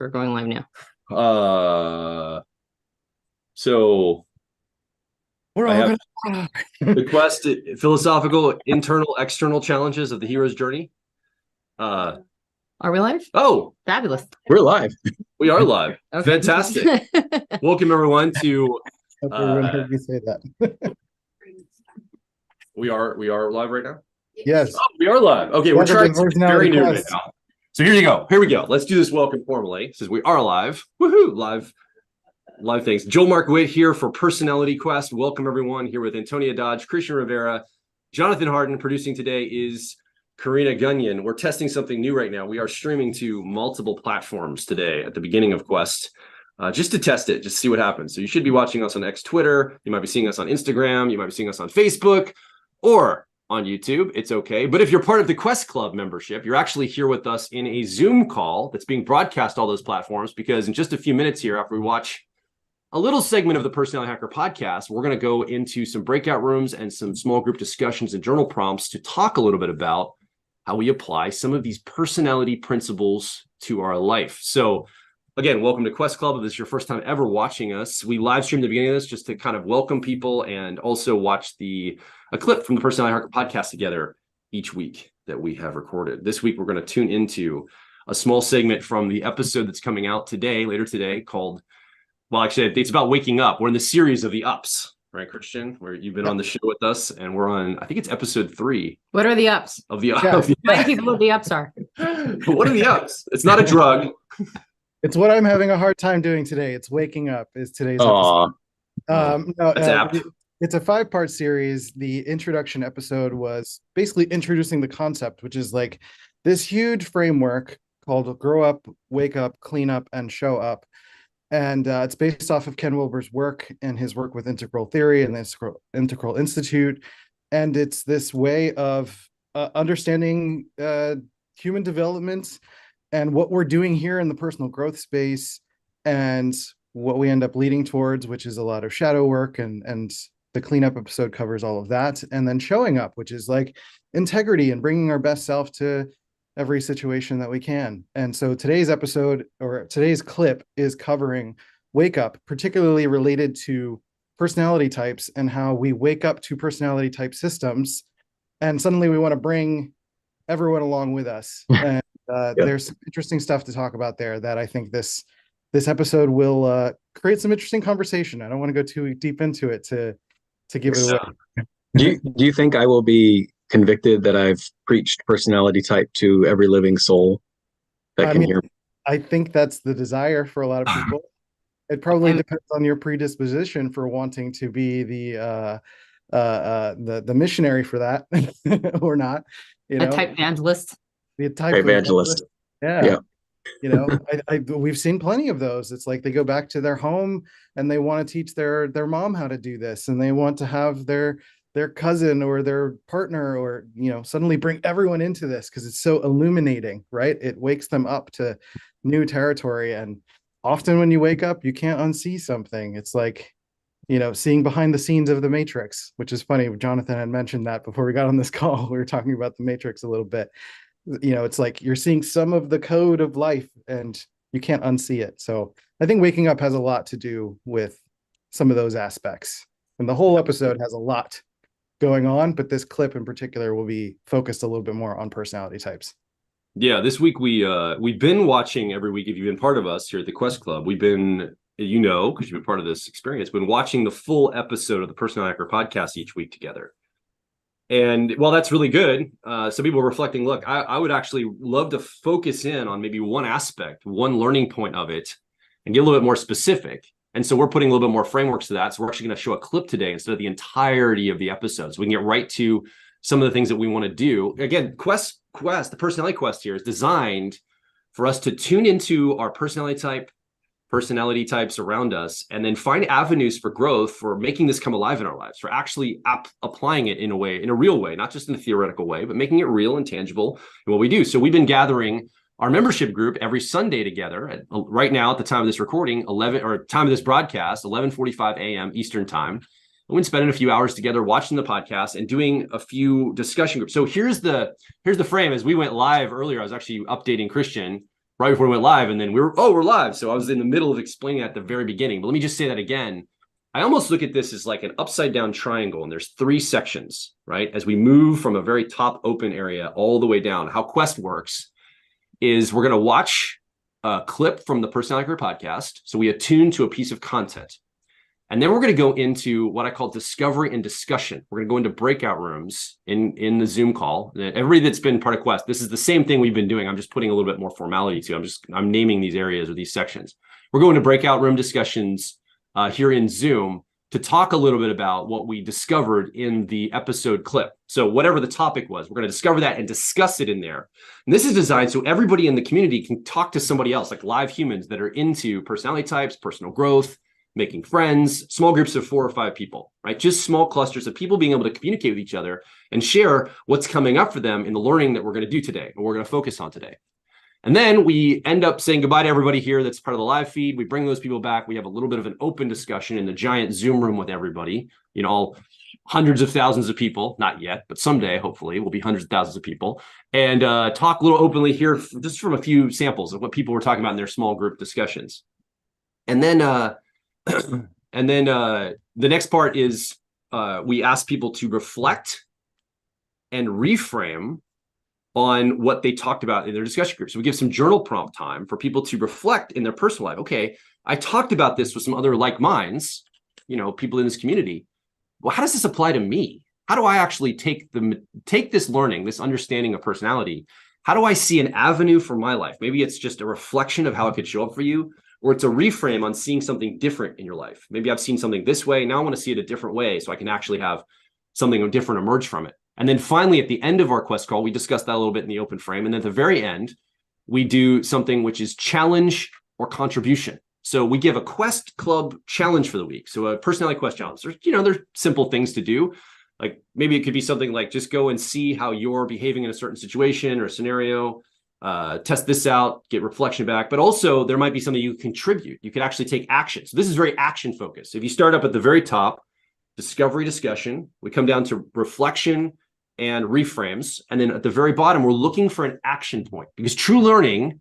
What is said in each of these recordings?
We're going live now. So We're I all have gonna the quest, philosophical, internal, external challenges of the hero's journey. Are we live? Oh, Fabulous. We're live. we are live. Okay. Fantastic. Welcome everyone to. Hope everyone heard me say that. We are live right now. Yes. Oh, we are live. Okay, we're trying something very new right quest. now. So here you go. Here we go. Let's do this welcome formally, since we are live. Woohoo! Live things. Joel Mark Witt here for Personality Quest. Welcome everyone here with Antonia Dodge, Christian Rivera, Jonathan Harden. Producing today is Karina Gunyon. We're testing something new right now. We are streaming to multiple platforms today at the beginning of Quest, just to test it, just to see what happens. So you should be watching us on X Twitter. You might be seeing us on Instagram. You might be seeing us on Facebook or on YouTube. It's okay. But if you're part of the Quest Club membership, you're actually here with us in a Zoom call that's being broadcast all those platforms, because in just a few minutes here, after we watch a little segment of the Personality Hacker podcast, we're going to go into some breakout rooms and some small group discussions and journal prompts to talk a little bit about how we apply some of these personality principles to our life. So again, welcome to Quest Club. If this is your first time ever watching us, we live stream the beginning of this just to kind of welcome people and also watch a clip from the Personality Hacker podcast together each week that we have recorded. This week, we're going to tune into a small segment from the episode that's coming out later today, called, well, actually, it's about waking up. We're in the series of the ups, right, Christian? Where you've been on the show with us, and we're on, I think it's episode 3. What are the ups? Of the Yeah. Remind people what the ups are. What are the ups? It's not a drug. It's what I'm having a hard time doing today. It's waking up is today's episode. That's apt. It's a 5-part series. The introduction episode was basically introducing the concept, which is like this huge framework called Grow Up, Wake Up, Clean Up, and Show Up. And it's based off of Ken Wilber's work and his work with integral theory and the Integral Institute. And it's this way of understanding human development and what we're doing here in the personal growth space and what we end up leading towards, which is a lot of shadow work, and the cleanup episode covers all of that. And then showing up, which is like integrity and bringing our best self to every situation that we can. And so today's episode, or today's clip, is covering wake up, particularly related to personality types and how we wake up to personality type systems. And suddenly we want to bring everyone along with us. And there's some interesting stuff to talk about there that I think this episode will create some interesting conversation. I don't want to go too deep into it to give it away. Do you think I will be convicted that I've preached personality type to every living soul that can hear me? I think that's the desire for a lot of people. It probably depends on your predisposition for wanting to be the missionary for that or not. You know, A type evangelist. The type evangelist. Yeah. You know, we've seen plenty of those. It's like they go back to their home and they want to teach their mom how to do this, and they want to have their cousin or their partner, or, you know, suddenly bring everyone into this because it's so illuminating, right? It wakes them up to new territory. And often when you wake up, you can't unsee something. It's like, you know, seeing behind the scenes of the Matrix, which is funny. Jonathan had mentioned that before we got on this call. We were talking about the Matrix a little bit. You know, it's like you're seeing some of the code of life and you can't unsee it. So I think waking up has a lot to do with some of those aspects. And the whole episode has a lot going on, but this clip in particular will be focused a little bit more on personality types. Yeah, this week we've been watching every week. If you've been part of us here at the Quest Club, we've been, you know, because you've been part of this experience, been watching the full episode of the Personality Hacker podcast each week together. And while that's really good, some people are reflecting, look, I would actually love to focus in on maybe one aspect, one learning point of it, and get a little bit more specific. And so we're putting a little bit more frameworks to that. So we're actually going to show a clip today instead of the entirety of the episode, so we can get right to some of the things that we want to do. Again, Quest, the Personality Quest here is designed for us to tune into our personality types around us, and then find avenues for growth, for making this come alive in our lives, for actually applying it in a real way, not just in a theoretical way, but making it real and tangible in what we do. So we've been gathering our membership group every Sunday together. Right now, at the time of this recording, time of this broadcast, 11:45 a.m. Eastern time. We've been spending a few hours together watching the podcast and doing a few discussion groups. So here's the frame. As we went live earlier, I was actually updating Christian. right before we went live, and then we're live. So I was in the middle of explaining at the very beginning. But let me just say that again. I almost look at this as like an upside down triangle, and there's 3 sections, right? As we move from a very top open area all the way down. How Quest works is we're going to watch a clip from the Personality Career podcast. So we attune to a piece of content. And then we're going to go into what I call discovery and discussion. We're going to go into breakout rooms in the Zoom call. Everybody that's been part of Quest, this is the same thing we've been doing. I'm just putting a little bit more formality to. I'm naming these areas or these sections. We're going to breakout room discussions here in Zoom to talk a little bit about what we discovered in the episode clip. So whatever the topic was, we're going to discover that and discuss it in there. And this is designed so everybody in the community can talk to somebody else, like live humans that are into personality types, personal growth, making friends, small groups of 4 or 5 people, right? Just small clusters of people being able to communicate with each other and share what's coming up for them in the learning that we're going to do today, or we're going to focus on today. And then we end up saying goodbye to everybody here that's part of the live feed. We bring those people back. We have a little bit of an open discussion in the giant Zoom room with everybody, all hundreds of thousands of people, not yet, but someday, hopefully, will be hundreds of thousands of people, and talk a little openly here, just from a few samples of what people were talking about in their small group discussions. And then the next part is we ask people to reflect and reframe on what they talked about in their discussion group. So we give some journal prompt time for people to reflect in their personal life. Okay, I talked about this with some other like minds, people in this community. Well, how does this apply to me? How do I actually take this learning, this understanding of personality? How do I see an avenue for my life? Maybe it's just a reflection of how it could show up for you, or it's a reframe on seeing something different in your life. Maybe I've seen something this way. Now I want to see it a different way so I can actually have something different emerge from it. And then finally, at the end of our Quest call, we discuss that a little bit in the open frame. And then at the very end, we do something which is challenge or contribution. So we give a Quest Club challenge for the week. So a personality Quest challenge. There's simple things to do. Like maybe it could be something like just go and see how you're behaving in a certain situation or scenario. Test this out, get reflection back. But also there might be something you contribute. You could actually take action. So this is very action focused. If you start up at the very top, discovery discussion, we come down to reflection and reframes. And then at the very bottom, we're looking for an action point, because true learning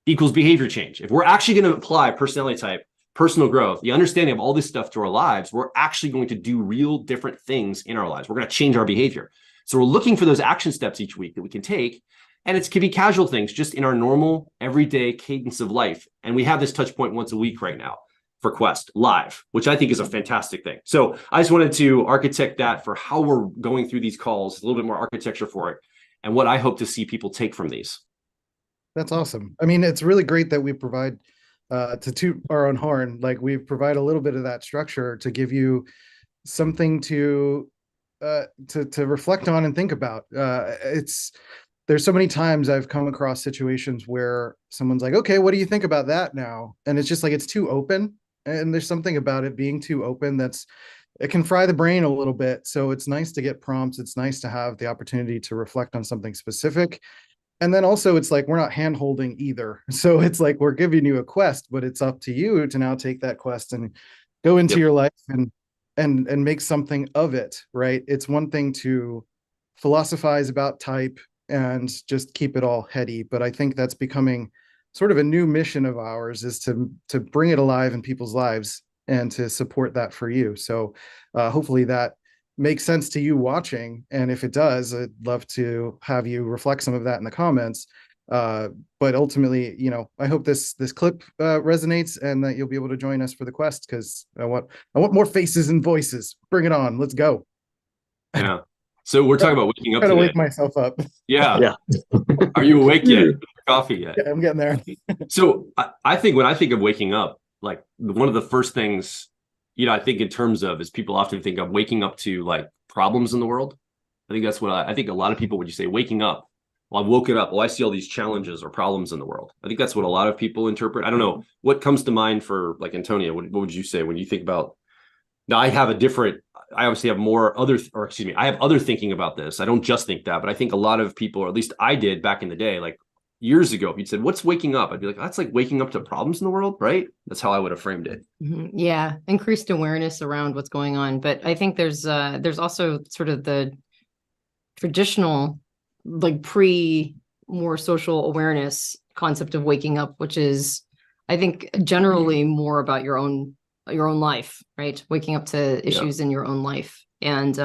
equals behavior change. If we're actually going to apply personality type, personal growth, the understanding of all this stuff to our lives, we're actually going to do real different things in our lives. We're going to change our behavior. So we're looking for those action steps each week that we can take. And it can be casual things just in our normal everyday cadence of life. And we have this touch point once a week right now for Quest live, which I think is a fantastic thing. So I just wanted to architect that for how we're going through these calls, a little bit more architecture for it, and what I hope to see people take from these. That's awesome. I mean, it's really great that we provide to toot our own horn. Like we provide a little bit of that structure to give you something to reflect on and think about. There's so many times I've come across situations where someone's like, okay, what do you think about that now? And it's just like, it's too open. And there's something about it being too open it can fry the brain a little bit. So it's nice to get prompts. It's nice to have the opportunity to reflect on something specific. And then also it's like, we're not hand holding either. So it's like, we're giving you a quest, but it's up to you to now take that quest and go into your life and make something of it, right? It's one thing to philosophize about type and just keep it all heady. But I think that's becoming sort of a new mission of ours, is to bring it alive in people's lives and to support that for you. So hopefully that makes sense to you watching. And if it does, I'd love to have you reflect some of that in the comments. But ultimately, I hope this clip resonates and that you'll be able to join us for the quest, because I want more faces and voices. Bring it on. Let's go. Yeah. So we're talking about waking up today. Today. Wake myself up. Yeah. Are you awake yet? Coffee yet? Yeah, I'm getting there. So I think when I think of waking up, like one of the first things, I think in terms of is people often think of waking up to like problems in the world. I think that's what I think a lot of people, when you say waking up, well, I've woken up. Well, I see all these challenges or problems in the world. I think that's what a lot of people interpret. I don't know what comes to mind for like Antonia. What would you say when you think about? Now I obviously have I have other thinking about this. I don't just think that, but I think a lot of people, or at least I did back in the day, like years ago, if you'd said, what's waking up? I'd be like, that's like waking up to problems in the world, right? That's how I would have framed it. Mm-hmm. Yeah. Increased awareness around what's going on. But I think there's also sort of the traditional, like more social awareness concept of waking up, which is, I think, generally more about your own life, right? Waking up to issues in your own life. And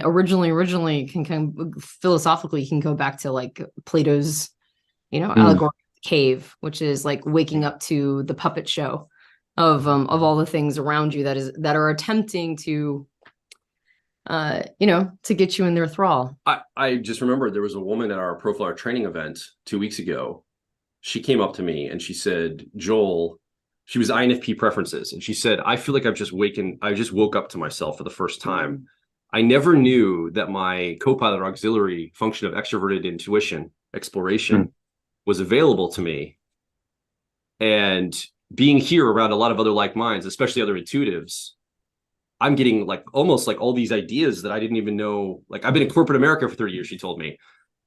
originally can kind of philosophically can go back to like Plato's, allegory of the cave, which is like waking up to the puppet show of all the things around you that are attempting to to get you in their thrall. I just remembered there was a woman at our Profile training event 2 weeks ago. She came up to me and she said, Joel, she was INFP preferences. And she said, I feel like I just woke up to myself for the first time. I never knew that my co-pilot auxiliary function of extroverted intuition, exploration, was available to me. And being here around a lot of other like minds, especially other intuitives, I'm getting like almost like all these ideas that I didn't even know. Like I've been in corporate America for 30 years, she told me.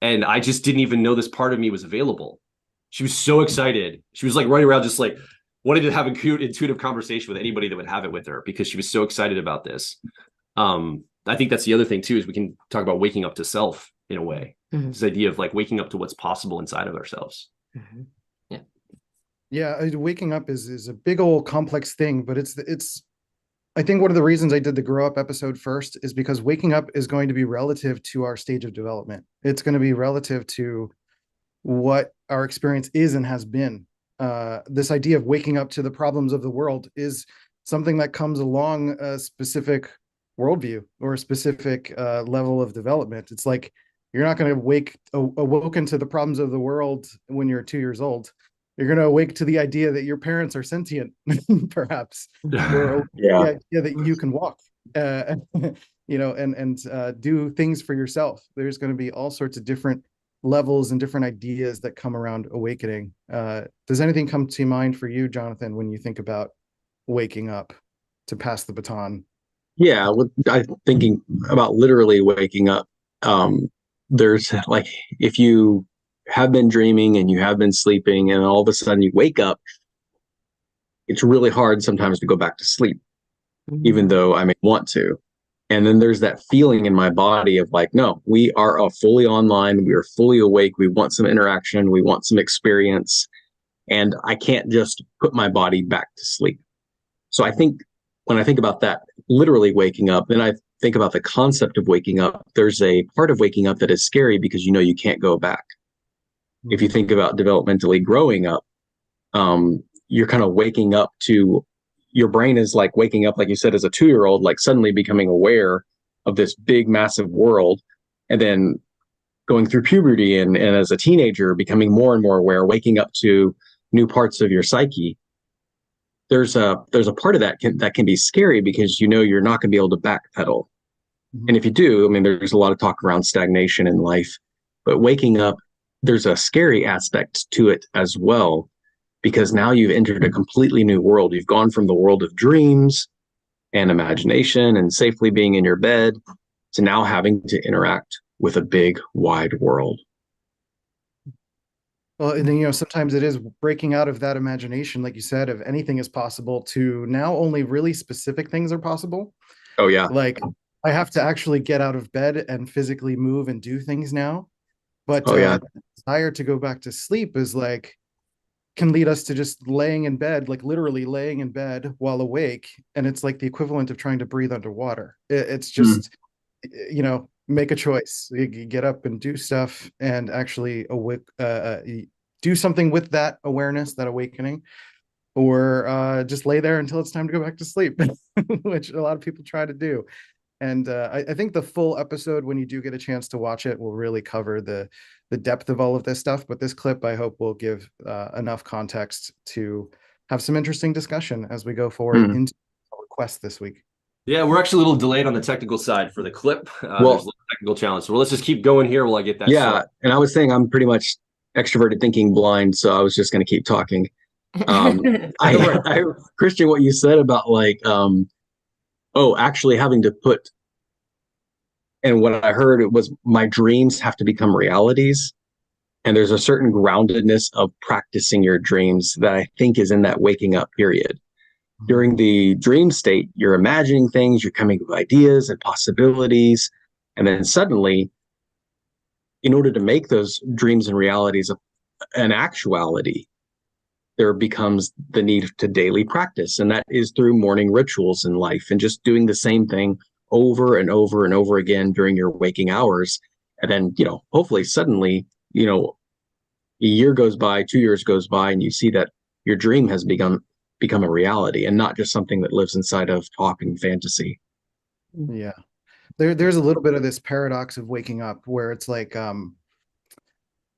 And I just didn't even know this part of me was available. She was so excited. She was like running around just like wanting to have a cute intuitive conversation with anybody that would have it with her because she was so excited about this. I think that's the other thing too, is we can talk about waking up to self in a way. This idea of like waking up to what's possible inside of ourselves. Yeah, waking up is a big old complex thing, but it's I think one of the reasons I did the grow up episode first is because waking up is going to be relative to our stage of development. It's going to be relative to what our experience is and has been. This idea of waking up to the problems of the world is something that comes along a specific worldview or a specific level of development. It's like you're not going to awoken to the problems of the world when you're 2 years old. You're going to awake to the idea that your parents are sentient, perhaps, or the idea that you can walk, and do things for yourself. There's going to be all sorts of different levels and different ideas that come around awakening. Does anything come to mind for you, Jonathan, when you think about waking up to pass the baton? Yeah, I'm thinking about literally waking up. There's like, if you have been dreaming and you have been sleeping and all of a sudden you wake up, it's really hard sometimes to go back to sleep, even though I may want to. And then there's that feeling in my body of like, no, we are fully online. We are fully awake. We want some interaction. We want some experience. And I can't just put my body back to sleep. So I think when I think about that, literally waking up, then I think about the concept of waking up. There's a part of waking up that is scary because you can't go back. If you think about developmentally growing up, you're kind of waking up to, your brain is like waking up, like you said, as a 2-year-old, like suddenly becoming aware of this big, massive world, and then going through puberty and as a teenager, becoming more and more aware, waking up to new parts of your psyche. There's a part of that can be scary because you're not going to be able to backpedal. And if you do, I mean, there's a lot of talk around stagnation in life, but waking up, there's a scary aspect to it as well, because now you've entered a completely new world. You've gone from the world of dreams and imagination and safely being in your bed to now having to interact with a big, wide world. Well, and then, sometimes it is breaking out of that imagination, like you said, of anything is possible to now only really specific things are possible. Oh, yeah. Like I have to actually get out of bed and physically move and do things now. But the desire to go back to sleep is like, can lead us to just laying in bed, like literally laying in bed while awake. And it's like the equivalent of trying to breathe underwater. It's just, make a choice. You get up and do stuff and actually do something with that awareness, that awakening, or just lay there until it's time to go back to sleep, which a lot of people try to do. And I think the full episode, when you do get a chance to watch it, will really cover the depth of all of this stuff. But this clip, I hope, will give enough context to have some interesting discussion as we go forward into our request this week. Yeah, we're actually a little delayed on the technical side for the clip. There's a little technical challenge. So let's just keep going here while I get that. Yeah, started. And I was saying I'm pretty much extroverted thinking blind, so I was just going to keep talking. Christian, what you said about like, actually having to put, and what I heard it was my dreams have to become realities. And there's a certain groundedness of practicing your dreams that I think is in that waking up period. During the dream state, you're imagining things, you're coming up with ideas and possibilities. And then suddenly, in order to make those dreams and realities an actuality, there becomes the need to daily practice. And that is through morning rituals in life and just doing the same thing over and over and over again during your waking hours. And then, hopefully suddenly, a year goes by, 2 years goes by, and you see that your dream has become a reality and not just something that lives inside of talk and fantasy. Yeah. There's a little bit of this paradox of waking up where it's like,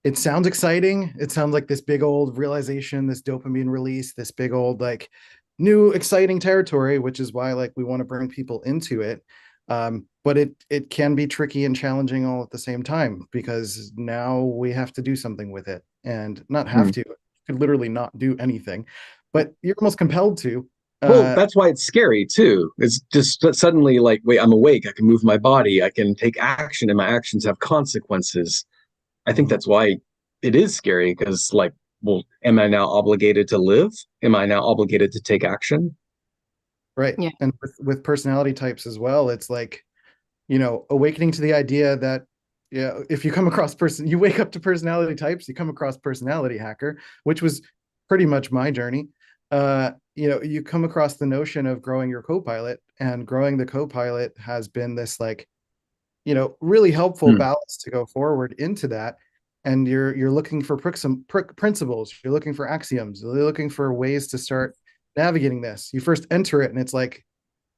it sounds exciting. It sounds like this big old realization, this dopamine release, this big old like new exciting territory, which is why like we want to bring people into it. But it can be tricky and challenging all at the same time, because now we have to do something with it, and not have to, you could literally not do anything, but you're almost compelled to. Well, that's why it's scary too. It's just suddenly like, wait, I'm awake. I can move my body. I can take action, and my actions have consequences. I think that's why it is scary, because like, well, am I now obligated to live? Am I now obligated to take action? Right. Yeah. And with personality types as well, it's like, awakening to the idea that, if you come across you wake up to personality types, you come across personality hacker, which was pretty much my journey. You come across the notion of growing your co-pilot, and growing the co-pilot has been this like, really helpful balance to go forward into that. And you're looking for principles, you're looking for axioms, you're looking for ways to start navigating this. You first enter it and it's like,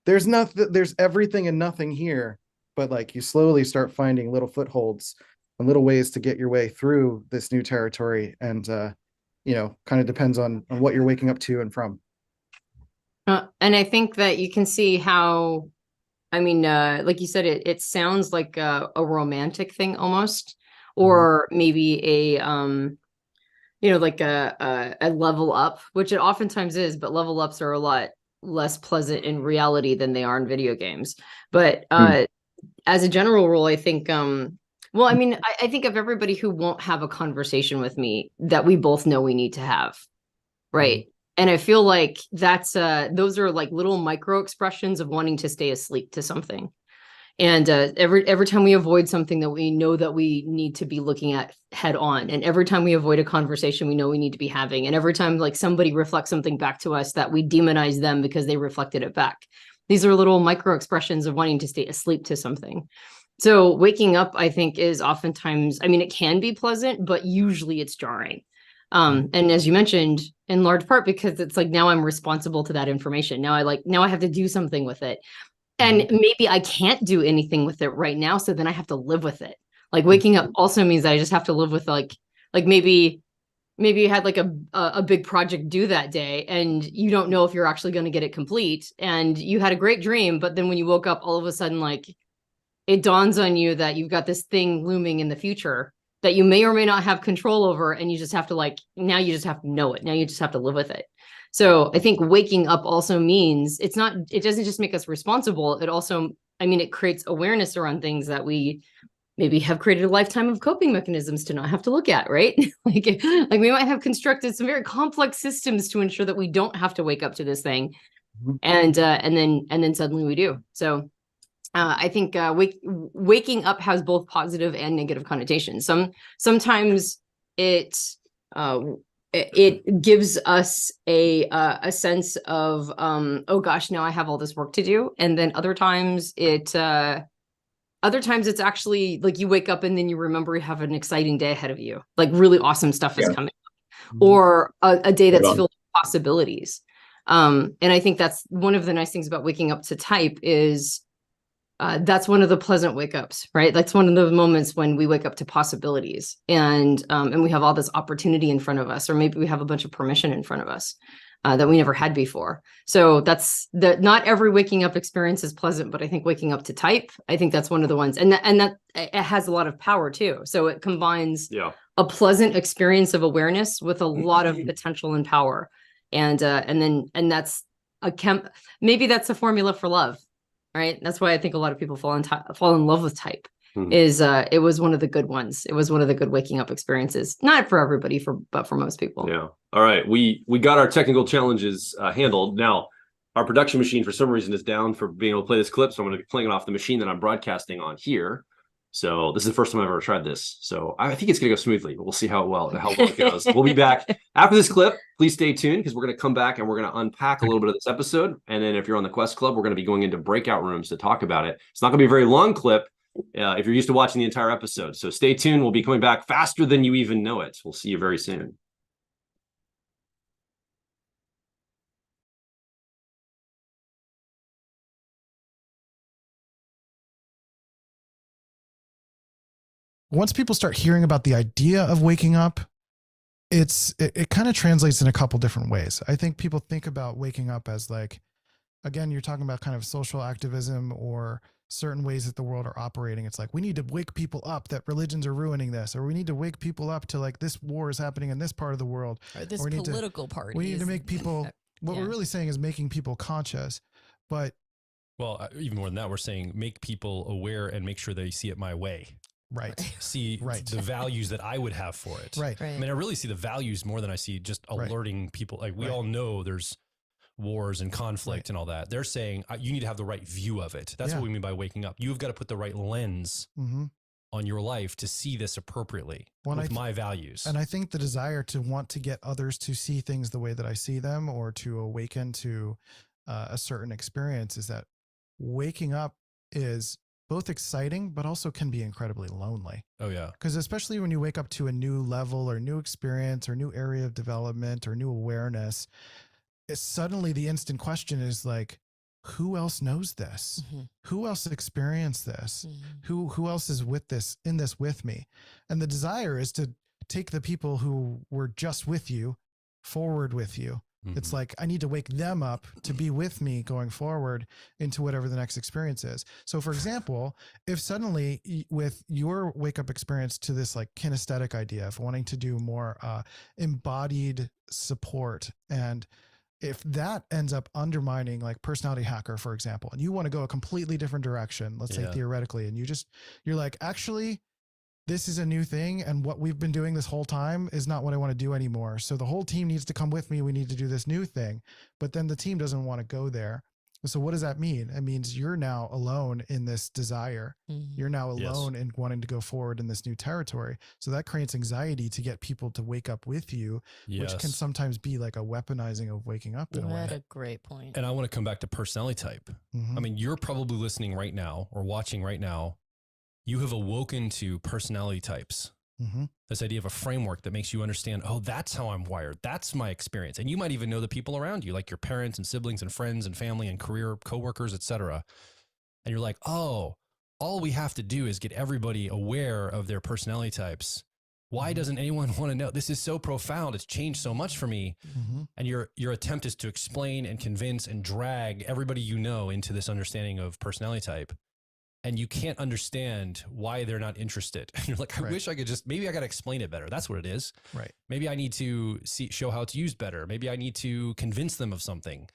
there's everything and nothing here, but like you slowly start finding little footholds and little ways to get your way through this new territory. And kind of depends on what you're waking up to and from. And I think that you can see how, like you said, it sounds like a romantic thing almost, or maybe like a level up, which it oftentimes is, but level ups are a lot less pleasant in reality than they are in video games. But as a general rule, I think, I think of everybody who won't have a conversation with me that we both know we need to have. Right. And I feel like those are like little micro expressions of wanting to stay asleep to something. And every time we avoid something that we know that we need to be looking at head on, and every time we avoid a conversation we know we need to be having, and every time like somebody reflects something back to us that we demonize them because they reflected it back. These are little micro expressions of wanting to stay asleep to something. So waking up, I think, is oftentimes, it can be pleasant, but usually it's jarring. And as you mentioned, in large part because it's like, now I'm responsible to that information. Now I have to do something with it. And maybe I can't do anything with it right now. So then I have to live with it. Like waking up also means that I just have to live with like maybe you had like a big project due that day, and you don't know if you're actually going to get it complete. And you had a great dream, but then when you woke up, all of a sudden, like it dawns on you that you've got this thing looming in the future that you may or may not have control over. And you just have to now you just have to know it. Now you just have to live with it. So I think waking up also means it doesn't just make us responsible. It also, it creates awareness around things that we maybe have created a lifetime of coping mechanisms to not have to look at, right? like we might have constructed some very complex systems to ensure that we don't have to wake up to this thing. And then suddenly we do. So I think waking up has both positive and negative connotations. Sometimes it gives us a sense of oh gosh, now I have all this work to do. And then other times it's actually like you wake up and then you remember you have an exciting day ahead of you, like really awesome stuff is coming up, or a day that's filled with possibilities. And I think that's one of the nice things about waking up to type is that's one of the pleasant wake ups, right? That's one of the moments when we wake up to possibilities, and we have all this opportunity in front of us, or maybe we have a bunch of permission in front of us that we never had before. So not every waking up experience is pleasant, but I think waking up to type, I think that's one of the ones, and that it has a lot of power too. So it combines a pleasant experience of awareness with a lot of potential and power, and that's maybe that's a formula for love. Right. That's why I think a lot of people fall in love with type. It was one of the good ones. It was one of the good waking up experiences. Not for everybody, but for most people. Yeah. All right. We got our technical challenges handled. Now, our production machine for some reason is down for being able to play this clip, so I'm going to be playing it off the machine that I'm broadcasting on here. So this is the first time I've ever tried this. So I think it's going to go smoothly, but we'll see how well it goes. We'll be back after this clip. Please stay tuned because we're going to come back and we're going to unpack a little bit of this episode. And then if you're on the Quest Club, we're going to be going into breakout rooms to talk about it. It's not going to be a very long clip if you're used to watching the entire episode. So stay tuned. We'll be coming back faster than you even know it. We'll see you very soon. Once people start hearing about the idea of waking up, it kind of translates in a couple different ways. I think people think about waking up as like, again, you're talking about kind of social activism or certain ways that the world are operating. It's like, we need to wake people up that religions are ruining this, or we need to wake people up to like this war is happening in this part of the world. Or this or political party. We need to make people, what yeah. we're really saying is making people conscious, but. Well, even more than that, we're saying make people aware and make sure they see it my way. Right. See the values that I would have for it. Right. I mean, I really see the values more than I see just alerting people. Like we all know there's wars and conflict and all that. They're saying you need to have the right view of it. That's what we mean by waking up. You've got to put the right lens on your life to see this appropriately with my values. And I think the desire to want to get others to see things the way that I see them, or to awaken to a certain experience, is that waking up is both exciting, but also can be incredibly lonely. Oh yeah. Because especially when you wake up to a new level or new experience or new area of development or new awareness, it's suddenly the instant question is like, who else knows this? Who else experienced this? Who else is in this with me? And the desire is to take the people who were just with you forward with you. It's like, I need to wake them up to be with me going forward into whatever the next experience is. So for example, if suddenly with your wake up experience to this like kinesthetic idea of wanting to do more embodied support, and if that ends up undermining like personality hacker, for example, and you want to go a completely different direction, let's say theoretically, and you're like, actually, this is a new thing, and what we've been doing this whole time is not what I want to do anymore. So the whole team needs to come with me. We need to do this new thing. But then the team doesn't want to go there. So what does that mean? It means you're now alone in this desire. You're now alone in wanting to go forward in this new territory. So that creates anxiety to get people to wake up with you, which can sometimes be like a weaponizing of waking up in a way. That's a great point. And I want to come back to personality type. I mean, you're probably listening right now or watching right now. You have awoken to personality types. This idea of a framework that makes you understand, oh, that's how I'm wired. That's my experience. And you might even know the people around you, like your parents and siblings and friends and family and career coworkers, et cetera. And you're like, oh, all we have to do is get everybody aware of their personality types. Why doesn't anyone want to know? This is so profound. It's changed so much for me. And your attempt is to explain and convince and drag everybody you know into this understanding of personality type. And you can't understand why they're not interested. And you're like, I wish I could maybe I got to explain it better. That's what it is. Right. Maybe I need to show how it's used better. Maybe I need to convince them of something,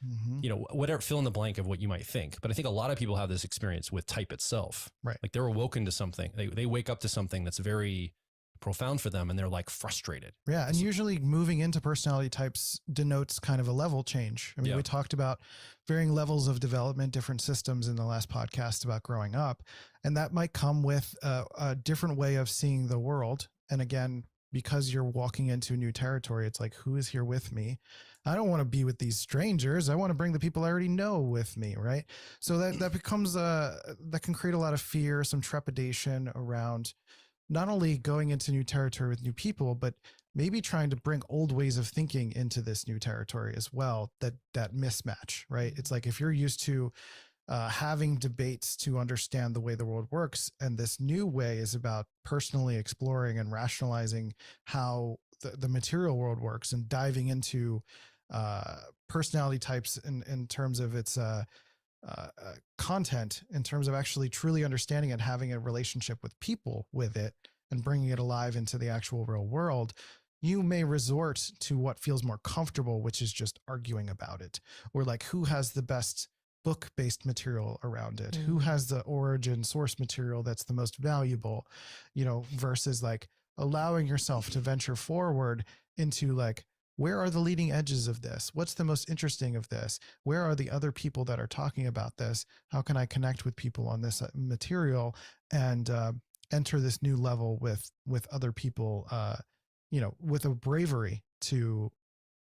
whatever, fill in the blank of what you might think. But I think a lot of people have this experience with type itself. Right. Like they're awoken to something. They wake up to something that's very profound for them, and they're like frustrated. Yeah. And usually moving into personality types denotes kind of a level change. I mean, we talked about varying levels of development, different systems in the last podcast about growing up. And that might come with a different way of seeing the world. And again, because you're walking into new territory, it's like, who is here with me? I don't want to be with these strangers. I want to bring the people I already know with me. Right. So that becomes that can create a lot of fear, some trepidation around not only going into new territory with new people, but maybe trying to bring old ways of thinking into this new territory as well. That mismatch, right? It's like if you're used to having debates to understand the way the world works, and this new way is about personally exploring and rationalizing how the material world works, and diving into personality types in terms of its content, in terms of actually truly understanding and having a relationship with people with it and bringing it alive into the actual real world, you may resort to what feels more comfortable, which is just arguing about it, or like who has the best book-based material around it, who has the origin source material that's the most valuable, versus like allowing yourself to venture forward into like, where are the leading edges of this? What's the most interesting of this? Where are the other people that are talking about this? How can I connect with people on this material and enter this new level with other people, with a bravery to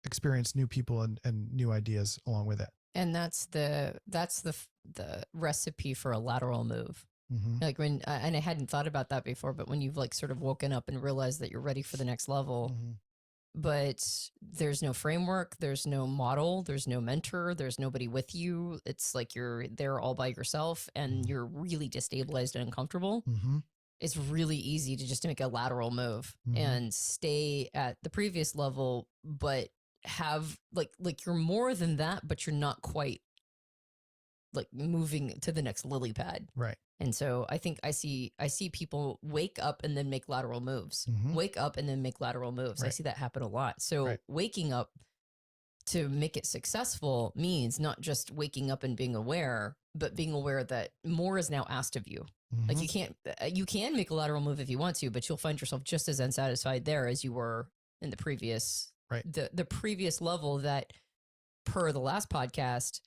experience new people and new ideas along with it. And that's the recipe for a lateral move. Mm-hmm. Like when, and I hadn't thought about that before, but when you've like sort of woken up and realized that you're ready for the next level, Mm-hmm. but there's no framework, there's no model, there's no mentor, there's nobody with you. It's like you're there all by yourself and you're really destabilized and uncomfortable. Mm-hmm. It's really easy to just make a lateral move and stay at the previous level, but have like you're more than that, but you're not quite like moving to the next lily pad. Right. And so I think I see people wake up and then make lateral moves, wake up and then make lateral moves. Right. I see that happen a lot. So waking up to make it successful means not just waking up and being aware, but being aware that more is now asked of you. Like you can make a lateral move if you want to, but you'll find yourself just as unsatisfied there as you were in the previous, the previous level that, per the last podcast,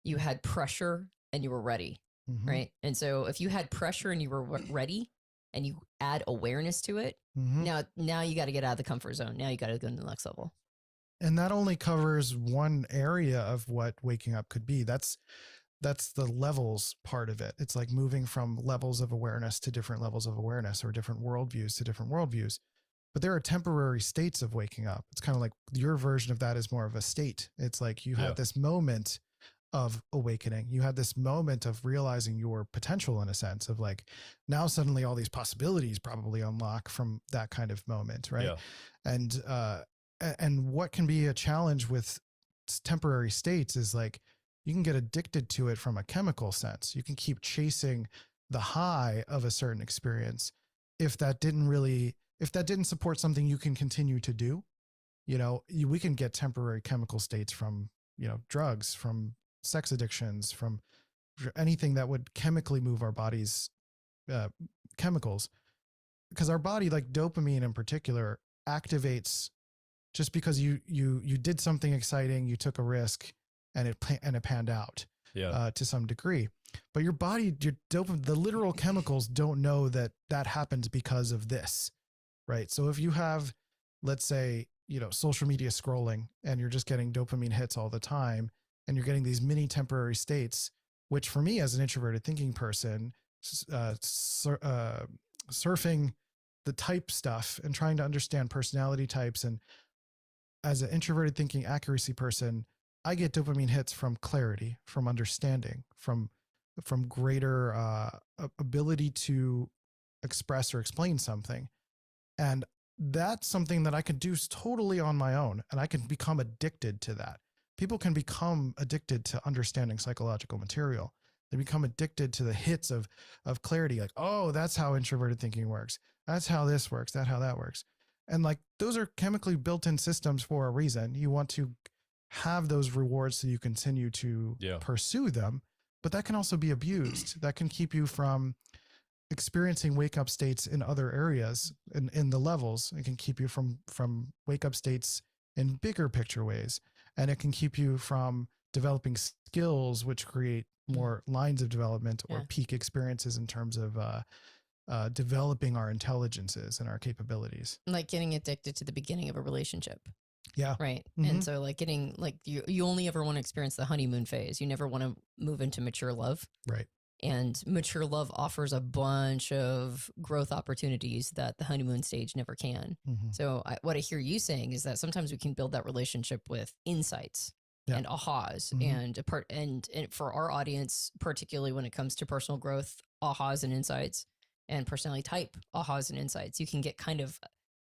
you had pressure and you were ready. Right. And so if you had pressure and you were ready and you add awareness to it, now you got to get out of the comfort zone. Now you got to go to the next level. And that only covers one area of what waking up could be. That's the levels part of it. It's like moving from levels of awareness to different levels of awareness, or different worldviews to different worldviews. But there are temporary states of waking up. It's kind of like your version of that is more of a state. It's like you had this moment of awakening. You had this moment of realizing your potential, in a sense of like, now suddenly all these possibilities probably unlock from that kind of moment. Right. Yeah. And what can be a challenge with temporary states is like, you can get addicted to it from a chemical sense. You can keep chasing the high of a certain experience. If that didn't support something you can continue to do, we can get temporary chemical states from, drugs, from sex addictions, from anything that would chemically move our body's chemicals, because our body, like dopamine in particular, activates just because you did something exciting, you took a risk, and it panned out to some degree. But your body, your dopamine, the literal chemicals don't know that happens because of this, right? So if you have, let's say, social media scrolling and you're just getting dopamine hits all the time, and you're getting these mini temporary states, which for me as an introverted thinking person, surfing the type stuff and trying to understand personality types, and as an introverted thinking accuracy person, I get dopamine hits from clarity, from understanding, from greater ability to express or explain something. And that's something that I can do totally on my own, and I can become addicted to that. People can become addicted to understanding psychological material. They become addicted to the hits of clarity. Like, oh, that's how introverted thinking works. That's how this works. That's how that works. And like, those are chemically built-in systems for a reason. You want to have those rewards so you continue to pursue them, but that can also be abused. That can keep you from experiencing wake up states in other areas in the levels. It can keep you from wake up states in bigger picture ways. And it can keep you from developing skills, which create more lines of development or peak experiences in terms of developing our intelligences and our capabilities. Like getting addicted to the beginning of a relationship. Yeah. Right. And so like getting like you only ever want to experience the honeymoon phase. You never want to move into mature love. Right. And mature love offers a bunch of growth opportunities that the honeymoon stage never can. So what I hear you saying is that sometimes we can build that relationship with insights and ahas, and for our audience, particularly when it comes to personal growth, ahas and insights, and personality type ahas and insights, you can get kind of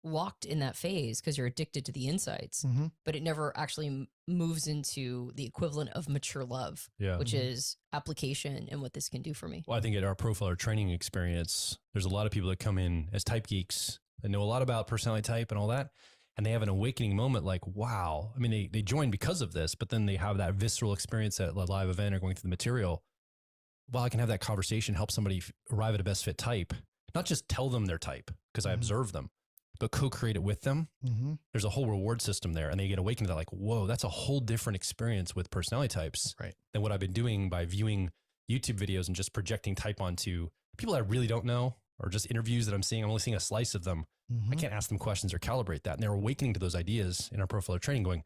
locked in that phase because you're addicted to the insights, but it never actually moves into the equivalent of mature love, which is application and what this can do for me. Well, I think at our profile or training experience, there's a lot of people that come in as type geeks and know a lot about personality type and all that. And they have an awakening moment like, wow. I mean, they join because of this, but then they have that visceral experience at a live event or going through the material. Well, I can have that conversation, help somebody arrive at a best fit type, not just tell them their type because I observe them, but co-create it with them. There's a whole reward system there, and they get awakened to that, like, whoa, that's a whole different experience with personality types than what I've been doing by viewing YouTube videos and just projecting type onto people I really don't know or just interviews that I'm seeing. I'm only seeing a slice of them. I can't ask them questions or calibrate that. And they're awakening to those ideas in our profiler training going,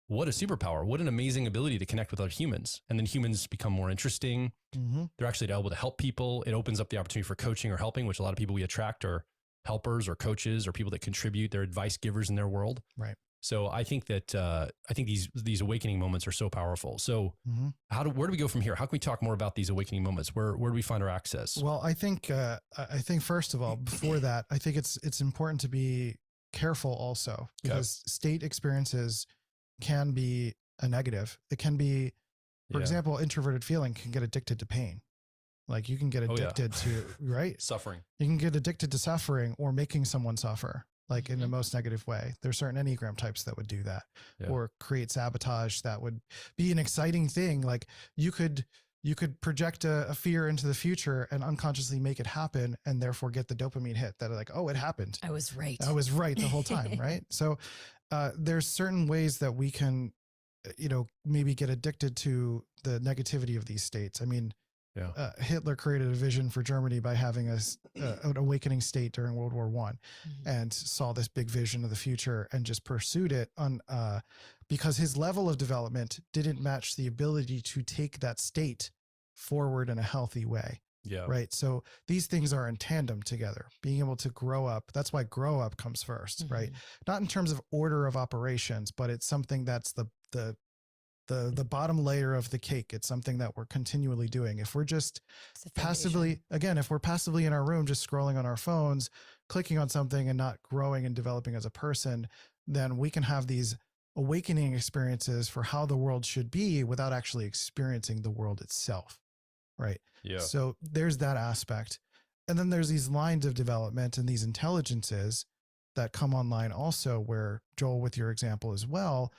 what a superpower, what an amazing ability to connect with other humans. And then humans become more interesting. They're actually able to help people. It opens up the opportunity for coaching or helping, which a lot of people we attract are helpers or coaches or people that contribute. They're advice givers in their world. Right. So I think that, these awakening moments are so powerful. So where do we go from here? How can we talk more about these awakening moments? Where do we find our access? Well, I think first of all, before that, I think it's important to be careful also, because state experiences can be a negative. It can be, for example, introverted feeling can get addicted to pain. Like you can get addicted to, right? Suffering. You can get addicted to suffering or making someone suffer, like in the most negative way. There's certain Enneagram types that would do that or create sabotage. That would be an exciting thing. Like you could project a fear into the future and unconsciously make it happen, and therefore get the dopamine hit that are like, oh, it happened. I was right. I was right the whole time. Right. So there's certain ways that we can, maybe get addicted to the negativity of these states. I mean, Hitler created a vision for Germany by having an awakening state during World War I, and saw this big vision of the future and just pursued it because his level of development didn't match the ability to take that state forward in a healthy way. Yeah. Right. So these things are in tandem together, being able to grow up. That's why grow up comes first, right? Not in terms of order of operations, but it's something that's the bottom layer of the cake. It's something that we're continually doing. If we're just passively in our room, just scrolling on our phones, clicking on something and not growing and developing as a person, then we can have these awakening experiences for how the world should be without actually experiencing the world itself. Right. Yeah. So there's that aspect. And then there's these lines of development and these intelligences that come online also, where, Joel, with your example as well,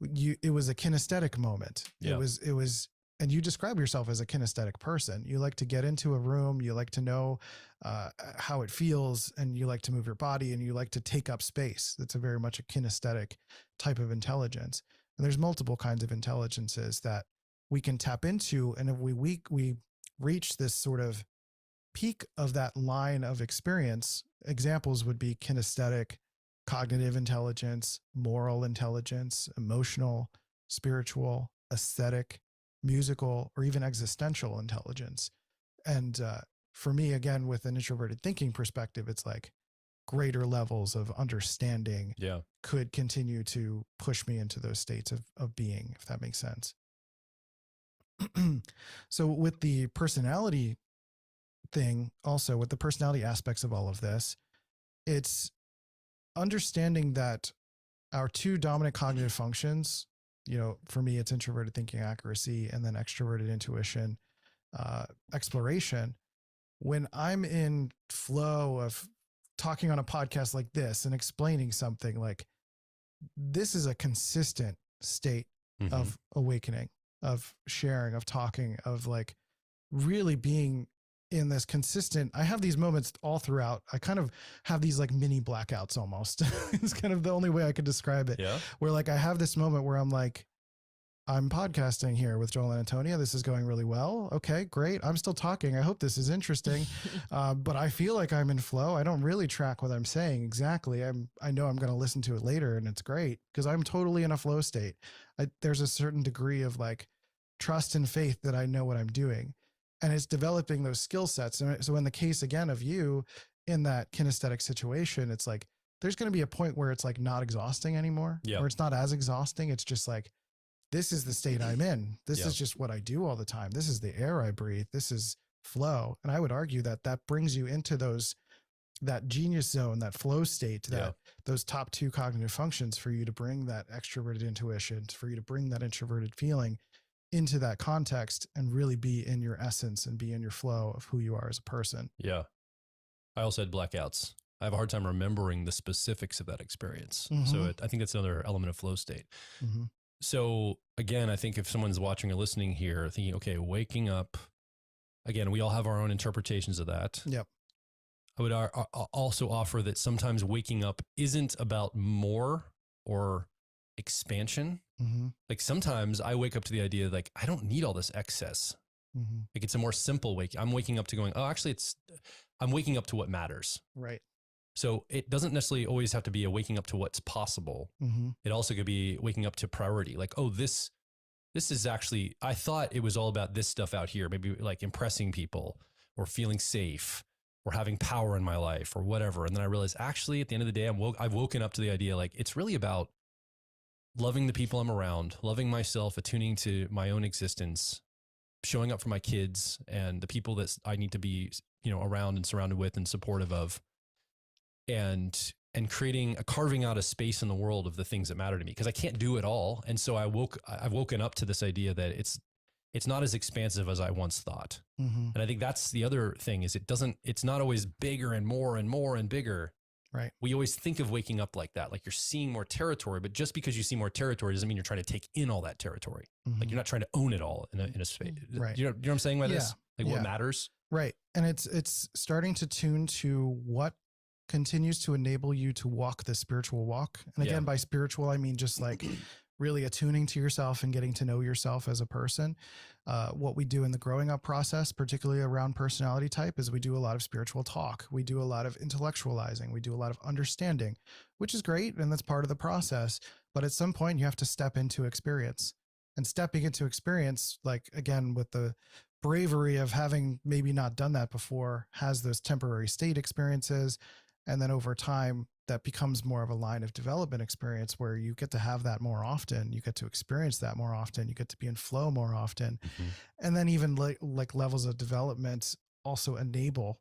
it was a kinesthetic moment. Yeah. It was, and you describe yourself as a kinesthetic person. You like to get into a room, you like to know how it feels, and you like to move your body, and you like to take up space. That's a very much a kinesthetic type of intelligence. And there's multiple kinds of intelligences that we can tap into. And if we reach this sort of peak of that line of experience, examples would be kinesthetic, cognitive intelligence, moral intelligence, emotional, spiritual, aesthetic, musical, or even existential intelligence. And for me, again, with an introverted thinking perspective, it's like greater levels of understanding could continue to push me into those states of being, if that makes sense. So with the personality thing, also with the personality aspects of all of this, it's understanding that our two dominant cognitive functions, for me, it's introverted thinking accuracy, and then extroverted intuition, exploration. When I'm in flow of talking on a podcast like this and explaining something, like this is a consistent state of awakening, of sharing, of talking, of like really being in this consistent. I have these moments all throughout. I kind of have these like mini blackouts almost. It's kind of the only way I could describe it. Yeah. Where like I have this moment where I'm like, I'm podcasting here with Joel and Antonia. This is going really well. Okay, great. I'm still talking. I hope this is interesting. But I feel like I'm in flow. I don't really track what I'm saying exactly. I know I'm going to listen to it later, and it's great because I'm totally in a flow state. There's a certain degree of like trust and faith that I know what I'm doing, and it's developing those skill sets. And so in the case again of you in that kinesthetic situation, it's like, there's going to be a point where it's like not exhausting anymore, or it's not as exhausting. It's just like, this is the state I'm in. This is just what I do all the time. This is the air I breathe. This is flow. And I would argue that that brings you into that genius zone, that flow state, those top two cognitive functions for you to bring that extroverted intuition, for you to bring that introverted feeling into that context and really be in your essence and be in your flow of who you are as a person. Yeah. I also had blackouts. I have a hard time remembering the specifics of that experience. So I think that's another element of flow state. So again, I think if someone's watching or listening here thinking, okay, waking up, again, we all have our own interpretations of that. Yep. I would also offer that sometimes waking up isn't about more or expansion. Like sometimes I wake up to the idea like, I don't need all this excess. Like it's a more simple wake. I'm waking up to going, oh, actually I'm waking up to what matters. Right. So it doesn't necessarily always have to be a waking up to what's possible. It also could be waking up to priority. Like, oh, this is actually, I thought it was all about this stuff out here, maybe like impressing people or feeling safe or having power in my life or whatever. And then I realized actually at the end of the day, I've woken up to the idea, like it's really about loving the people I'm around, loving myself, attuning to my own existence, showing up for my kids and the people that I need to be, around and surrounded with and supportive of, and carving out a space in the world of the things that matter to me, because I can't do it all. And so I've woken up to this idea that it's not as expansive as I once thought. And I think that's the other thing is it's not always bigger and more and more and bigger. Right. We always think of waking up like that, like you're seeing more territory, but just because you see more territory doesn't mean you're trying to take in all that territory. Like you're not trying to own it all in a space. Right. You know what I'm saying by this? Like what matters? Right. And it's starting to tune to what continues to enable you to walk the spiritual walk. And again, by spiritual, I mean just like really attuning to yourself and getting to know yourself as a person. What we do in the growing up process, particularly around personality type, is we do a lot of spiritual talk. We do a lot of intellectualizing. We do a lot of understanding, which is great. And that's part of the process. But at some point you have to step into experience, and stepping into experience, like again, with the bravery of having maybe not done that before, has those temporary state experiences. And then over time, that becomes more of a line of development experience where you get to have that more often. You get to experience that more often. You get to be in flow more often. And then even like levels of development also enable,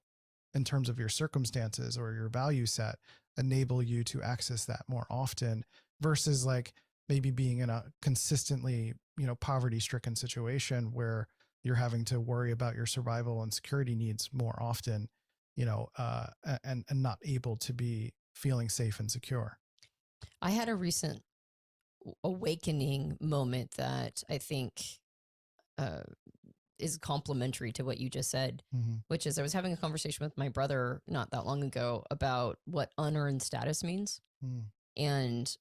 in terms of your circumstances or your value set, enable you to access that more often versus like maybe being in a consistently, poverty stricken situation where you're having to worry about your survival and security needs more often, and not able to be feeling safe and secure. I had a recent awakening moment that I think is complementary to what you just said, which is I was having a conversation with my brother not that long ago about what unearned status means. And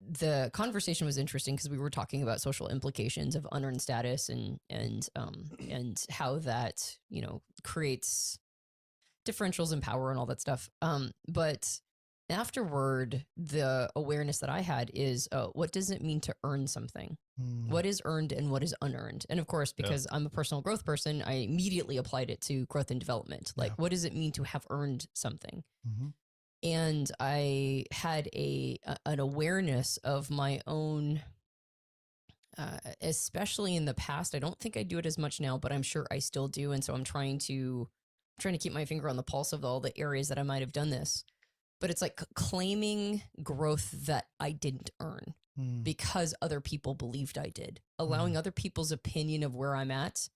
the conversation was interesting because we were talking about social implications of unearned status and how that, creates differentials in power and all that stuff. But afterward, the awareness that I had is, what does it mean to earn something? What is earned and what is unearned? And of course, because I'm a personal growth person, I immediately applied it to growth and development. Like, what does it mean to have earned something? And I had an awareness of my own, especially in the past. I don't think I do it as much now, but I'm sure I still do. And so I'm trying to keep my finger on the pulse of all the areas that I might have done this. But it's like claiming growth that I didn't earn because other people believed I did, allowing other people's opinion of where I'm at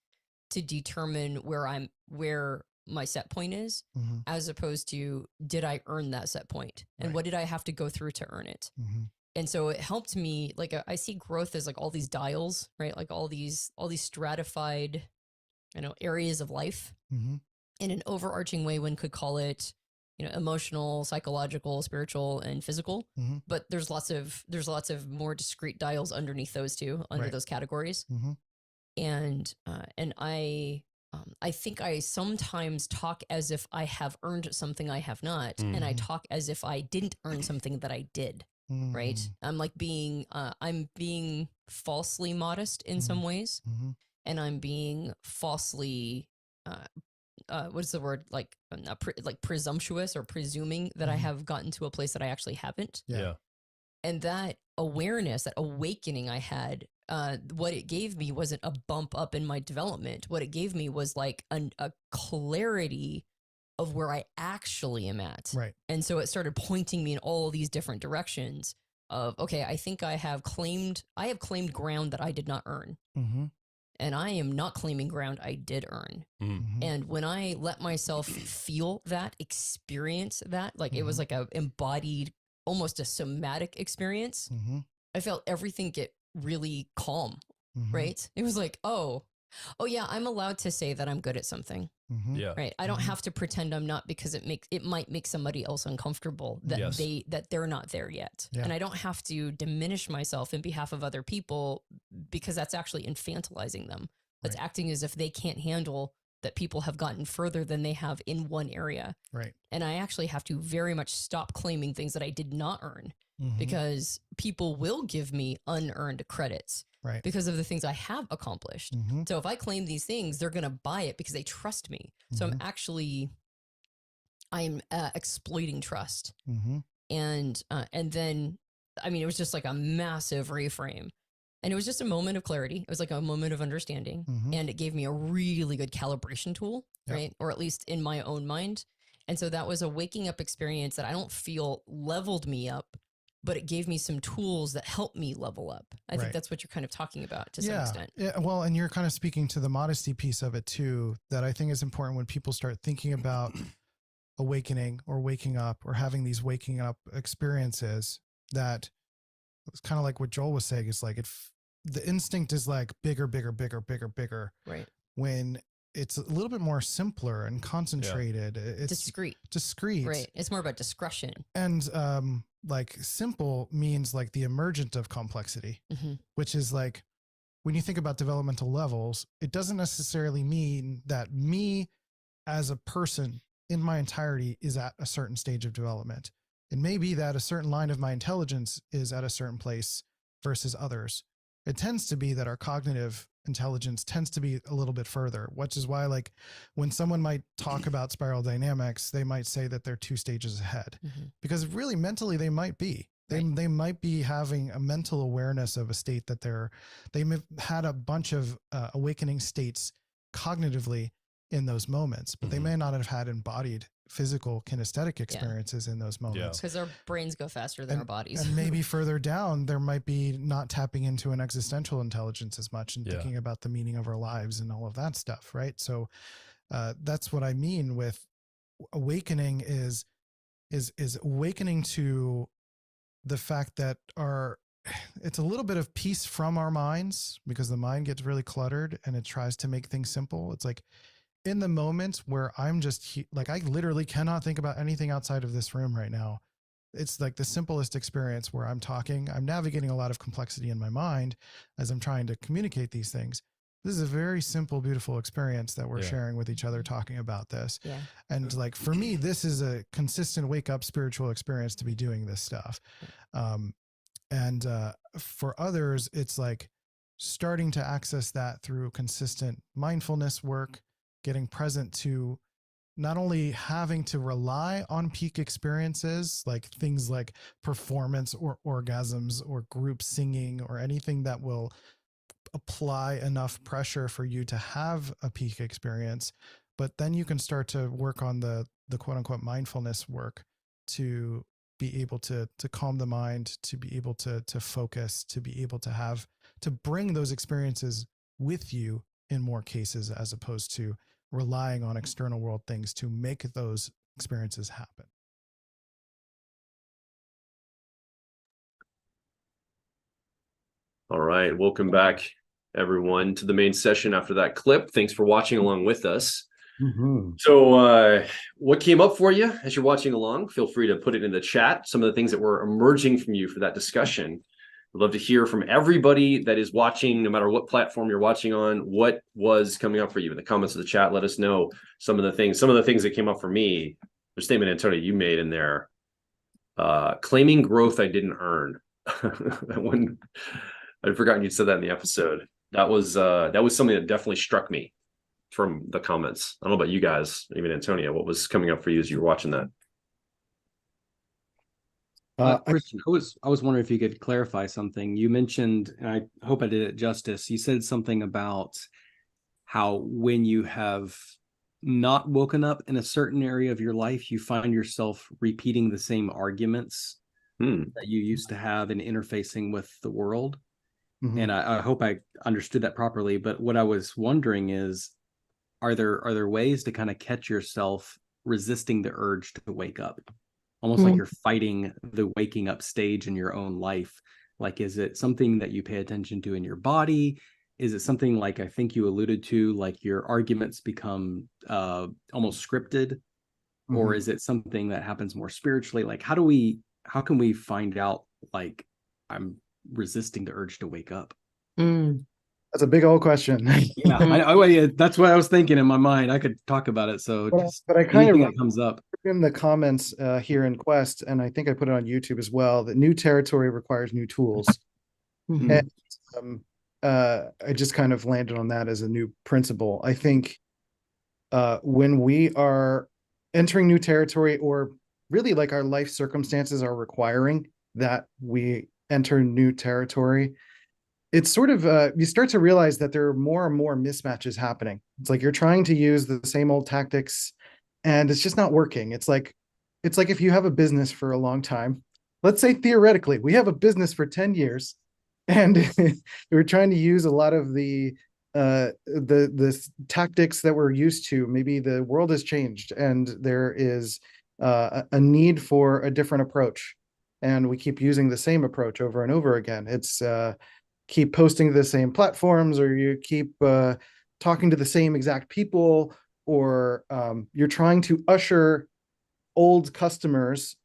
to determine where my set point is, as opposed to, did I earn that set point? And what did I have to go through to earn it? And so it helped me, like, I see growth as like all these dials, right? Like all these stratified, areas of life. In an overarching way, one could call it, emotional, psychological, spiritual, and physical. But there's lots of more discrete dials underneath those two, under those categories. And I think I sometimes talk as if I have earned something I have not, and I talk as if I didn't earn something that I did. Right? I'm like I'm being falsely modest in some ways, and I'm being falsely what's the word, like presumptuous or presuming that I have gotten to a place that I actually haven't. And that awareness, that awakening I had, what it gave me wasn't a bump up in my development. What it gave me was like a clarity of where I actually am at. And so it started pointing me in all these different directions of, okay, I think I have claimed ground that I did not earn. And I am not claiming ground I did earn. And when I let myself feel that, experience that, like it was like a embodied, almost a somatic experience, I felt everything get really calm, right? It was like, oh yeah, I'm allowed to say that I'm good at something. Right. I don't have to pretend I'm not, because it might make somebody else uncomfortable that they're not there yet. And I don't have to diminish myself in behalf of other people, because that's actually infantilizing them. that's acting as if they can't handle that people have gotten further than they have in one area. Right. And I actually have to very much stop claiming things that I did not earn, because people will give me unearned credits because of the things I have accomplished. So if I claim these things, they're going to buy it because they trust me. So I'm exploiting trust. And then, I mean, it was just like a massive reframe. And it was just a moment of clarity. It was like a moment of understanding. And it gave me a really good calibration tool, right? Or at least in my own mind. And so that was a waking up experience that I don't feel leveled me up, but it gave me some tools that helped me level up. I think that's what you're kind of talking about to some extent. Yeah. Well, and you're kind of speaking to the modesty piece of it too, that I think is important when people start thinking about awakening or waking up or having these waking up experiences. That it's kind of like what Joel was saying. It's like the instinct is like bigger, bigger, bigger, bigger, bigger. Right. When it's a little bit more simpler and concentrated. It's discrete. Right. It's more about discretion. And like simple means like the emergent of complexity, which is like when you think about developmental levels, it doesn't necessarily mean that me as a person in my entirety is at a certain stage of development. It may be that a certain line of my intelligence is at a certain place versus others. It tends to be that our cognitive intelligence tends to be a little bit further, which is why, like, when someone might talk about spiral dynamics, they might say that they're 2 stages ahead, because really mentally they might be. They might be having a mental awareness of a state that they may have had a bunch of awakening states cognitively in those moments, but they may not have had embodied physical kinesthetic experiences in those moments. Because our brains go faster than our bodies. And maybe further down, there might be not tapping into an existential intelligence as much and thinking about the meaning of our lives and all of that stuff, right? So that's what I mean with awakening is awakening to the fact that it's a little bit of peace from our minds, because the mind gets really cluttered and it tries to make things simple. It's like, in the moments where I'm just like, I literally cannot think about anything outside of this room right now. It's like the simplest experience where I'm navigating a lot of complexity in my mind as I'm trying to communicate these things. This is a very simple, beautiful experience that we're sharing with each other, talking about this. And like, for me, this is a consistent wake up spiritual experience to be doing this stuff. And for others, it's like starting to access that through consistent mindfulness work, getting present to not only having to rely on peak experiences, like things like performance or orgasms or group singing or anything that will apply enough pressure for you to have a peak experience, but then you can start to work on the quote unquote mindfulness work to be able to calm the mind, to be able to focus, to be able to bring those experiences with you in more cases, as opposed to relying on external world things to make those experiences happen. All right. Welcome back, everyone, to the main session after that clip. Thanks for watching along with us. So what came up for you as you're watching along? Feel free to put it in the chat. Some of the things that were emerging from you for that discussion. I'd love to hear from everybody that is watching, no matter what platform you're watching on. What was coming up for you in the comments of the chat? Let us know some of the things that came up for me. The statement, Antonia, you made in there, claiming growth I didn't earn. That one, I'd forgotten you'd said that in the episode. That was something that definitely struck me from the comments. I don't know about you guys, even Antonia, what was coming up for you as you were watching that? Christian, I was wondering if you could clarify something. You mentioned, and I hope I did it justice, you said something about how when you have not woken up in a certain area of your life, you find yourself repeating the same arguments that you used to have in interfacing with the world. And I hope I understood that properly. But what I was wondering is, are there ways to kind of catch yourself resisting the urge to wake up? Almost like you're fighting the waking up stage in your own life. Like, is it something that you pay attention to in your body? Is it something like, I think you alluded to, like your arguments become almost scripted? Or is it something that happens more spiritually? Like, how can we find out, like, I'm resisting the urge to wake up? That's a big old question. Yeah, that's what I was thinking in my mind. I could talk about it. So But I kind of anything that comes up in the comments here in Quest, and I think I put it on YouTube as well, that new territory requires new tools. And I just kind of landed on that as a new principle. I think when we are entering new territory, or really like our life circumstances are requiring that we enter new territory, it's sort of you start to realize that there are more and more mismatches happening. It's like you're trying to use the same old tactics and it's just not working. It's like if you have a business for a long time, let's say theoretically we have a business for 10 years and we're trying to use a lot of the tactics that we're used to. Maybe the world has changed and there is a need for a different approach, and we keep using the same approach over and over again. It's keep posting to the same platforms, or you keep talking to the same exact people, or you're trying to usher old customers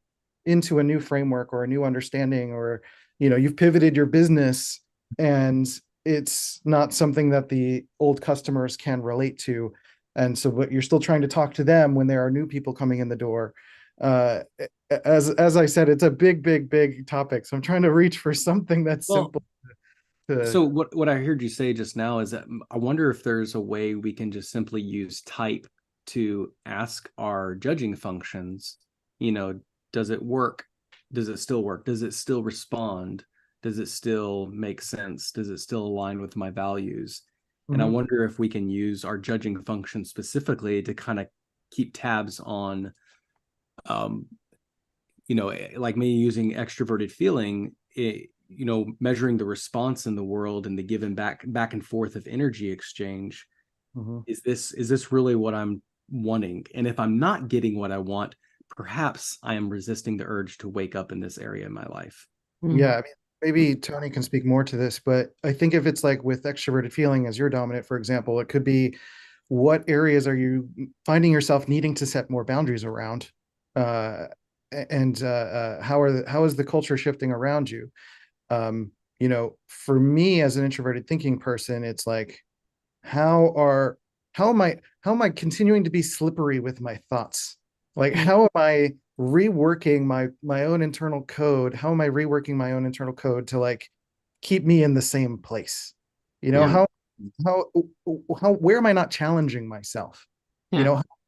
into a new framework or a new understanding, or you've pivoted your business and it's not something that the old customers can relate to, and so but you're still trying to talk to them when there are new people coming in the door. As I said, it's a big topic, so I'm trying to reach for something that's simple. So what I heard you say just now is that I wonder if there's a way we can just simply use type to ask our judging functions, does it work? Does it still work? Does it still respond? Does it still make sense? Does it still align with my values? And I wonder if we can use our judging function specifically to kind of keep tabs on, like me using extroverted feeling, measuring the response in the world and the give and back and forth of energy exchange. Is this really what I'm wanting? And if I'm not getting what I want, perhaps I am resisting the urge to wake up in this area in my life. Yeah, I mean, maybe Tony can speak more to this, but I think if it's like with extroverted feeling as your dominant, for example, it could be, what areas are you finding yourself needing to set more boundaries around? How is the culture shifting around you? For me as an introverted thinking person, it's like, how am I continuing to be slippery with my thoughts? Like, how am I reworking my own internal code? How am I reworking my own internal code to like keep me in the same place? How where am I not challenging myself?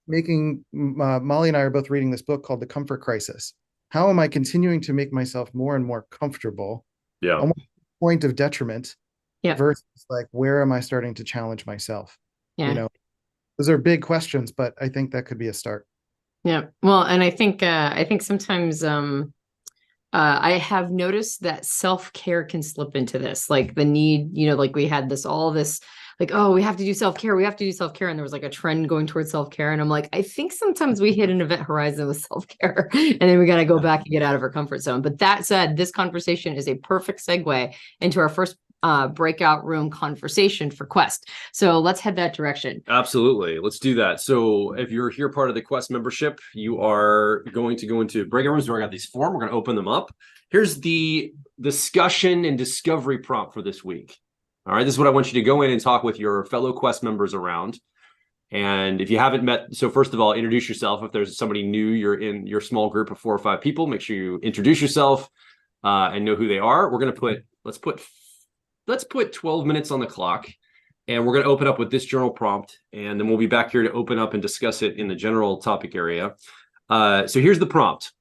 Making Molly and I are both reading this book called The Comfort Crisis. How am I continuing to make myself more and more comfortable? Yeah. On what point of detriment versus like, where am I starting to challenge myself? Those are big questions, but I think that could be a start. Yeah. Well, and I think sometimes I have noticed that self-care can slip into this, like the need, like we had all this, like, oh, we have to do self-care. We have to do self-care. And there was like a trend going towards self-care. And I'm like, I think sometimes we hit an event horizon with self-care and then we got to go back and get out of our comfort zone. But that said, this conversation is a perfect segue into our first breakout room conversation for Quest. So let's head that direction. Absolutely. Let's do that. So if you're here part of the Quest membership, you are going to go into breakout rooms where I got these forms. We're going to open them up. Here's the discussion and discovery prompt for this week. All right. This is what I want you to go in and talk with your fellow Quest members around. And if you haven't met, so first of all, introduce yourself. If there's somebody new, you're in your small group of 4 or 5 people, make sure you introduce yourself and know who they are. We're going to let's put 12 minutes on the clock, and we're going to open up with this journal prompt, and then we'll be back here to open up and discuss it in the general topic area. So here's the prompt.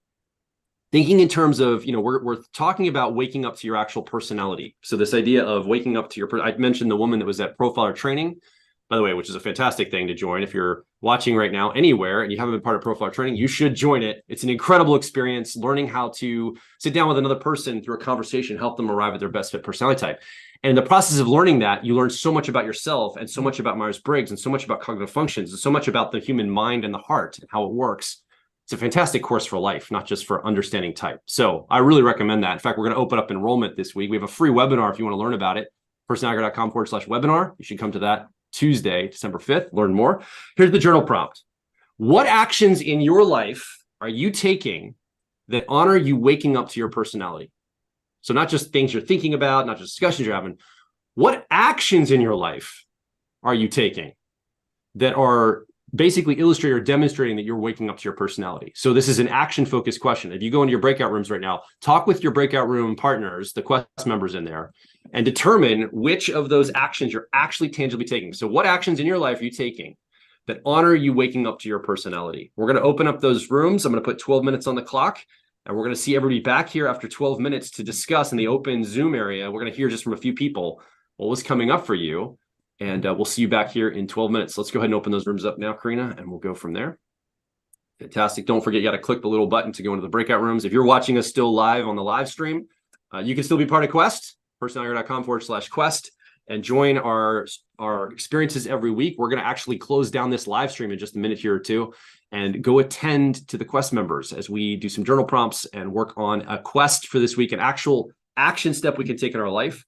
Thinking in terms of, we're talking about waking up to your actual personality. So this idea of waking up to I mentioned the woman that was at Profiler training, by the way, which is a fantastic thing to join. If you're watching right now anywhere and you haven't been part of Profiler training, you should join it. It's an incredible experience, learning how to sit down with another person through a conversation, help them arrive at their best fit personality type. And in the process of learning that, you learn so much about yourself and so much about Myers-Briggs and so much about cognitive functions and so much about the human mind and the heart and how it works. It's a fantastic course for life, not just for understanding type. So I really recommend that. In fact, we're going to open up enrollment this week. We have a free webinar if you want to learn about it. personality.com/webinar. You should come to that Tuesday, December 5th. Learn more. Here's the journal prompt. What actions in your life are you taking that honor you waking up to your personality? So not just things you're thinking about, not just discussions you're having. What actions in your life are you taking that are basically illustrating or demonstrating that you're waking up to your personality? So this is an action-focused question. If you go into your breakout rooms right now, talk with your breakout room partners, the Quest members in there, and determine which of those actions you're actually tangibly taking. So what actions in your life are you taking that honor you waking up to your personality? We're going to open up those rooms. I'm going to put 12 minutes on the clock, and we're going to see everybody back here after 12 minutes to discuss in the open Zoom area. We're going to hear just from a few people what was coming up for you. And we'll see you back here in 12 minutes. Let's go ahead and open those rooms up now, Karina, and we'll go from there. Fantastic. Don't forget, you got to click the little button to go into the breakout rooms. If you're watching us still live on the live stream, you can still be part of Quest, personality.com/Quest, and join our experiences every week. We're going to actually close down this live stream in just a minute here or two and go attend to the Quest members as we do some journal prompts and work on a quest for this week, an actual action step we can take in our life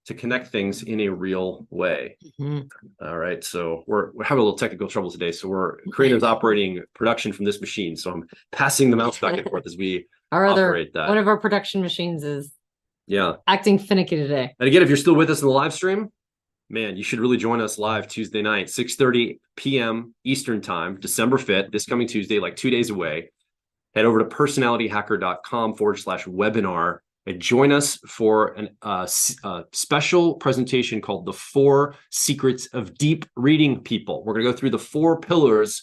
to connect things in a real way. All right. So we're having a little technical trouble today. So Karina's operating production from this machine. So I'm passing the mouse back and forth as we operate that. One of our production machines is Yeah. acting finicky today. And again, if you're still with us in the live stream, man, you should really join us live Tuesday night, 6:30 p.m. Eastern time, December 5th, this coming Tuesday, like 2 days away. Head over to personalityhacker.com/webinar and join us for a special presentation called The 4 Secrets of Deep Reading People. We're going to go through the 4 pillars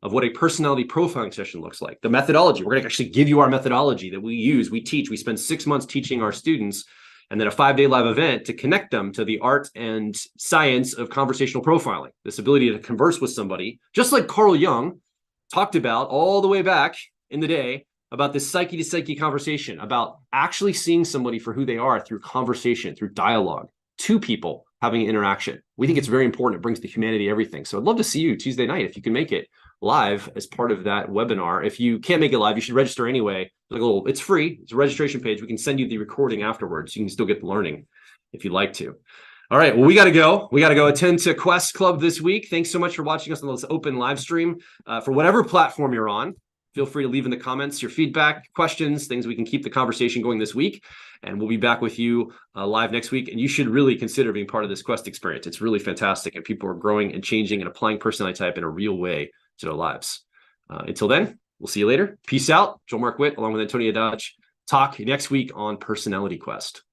of what a personality profiling session looks like. The methodology, we're going to actually give you our methodology that we use, we teach. We spend 6 months teaching our students, and then a 5-day live event to connect them to the art and science of conversational profiling, this ability to converse with somebody, just like Carl Jung talked about all the way back in the day, about this psyche to psyche conversation, about actually seeing somebody for who they are through conversation, through dialogue, 2 people having an interaction. We think it's very important. It brings to humanity everything. So I'd love to see you Tuesday night if you can make it live as part of that webinar. If you can't make it live, you should register anyway. It's free. It's a registration page. We can send you the recording afterwards. You can still get the learning if you'd like to. All right, well, we got to go. We got to go attend to Quest Club this week. Thanks so much for watching us on this open live stream. For whatever platform you're on, feel free to leave in the comments your feedback, questions, things we can keep the conversation going this week. And we'll be back with you live next week. And you should really consider being part of this Quest experience. It's really fantastic. And people are growing and changing and applying personality type in a real way to their lives. Until then, we'll see you later. Peace out. Joel Mark Witt, along with Antonia Dodge. Talk next week on Personality Quest.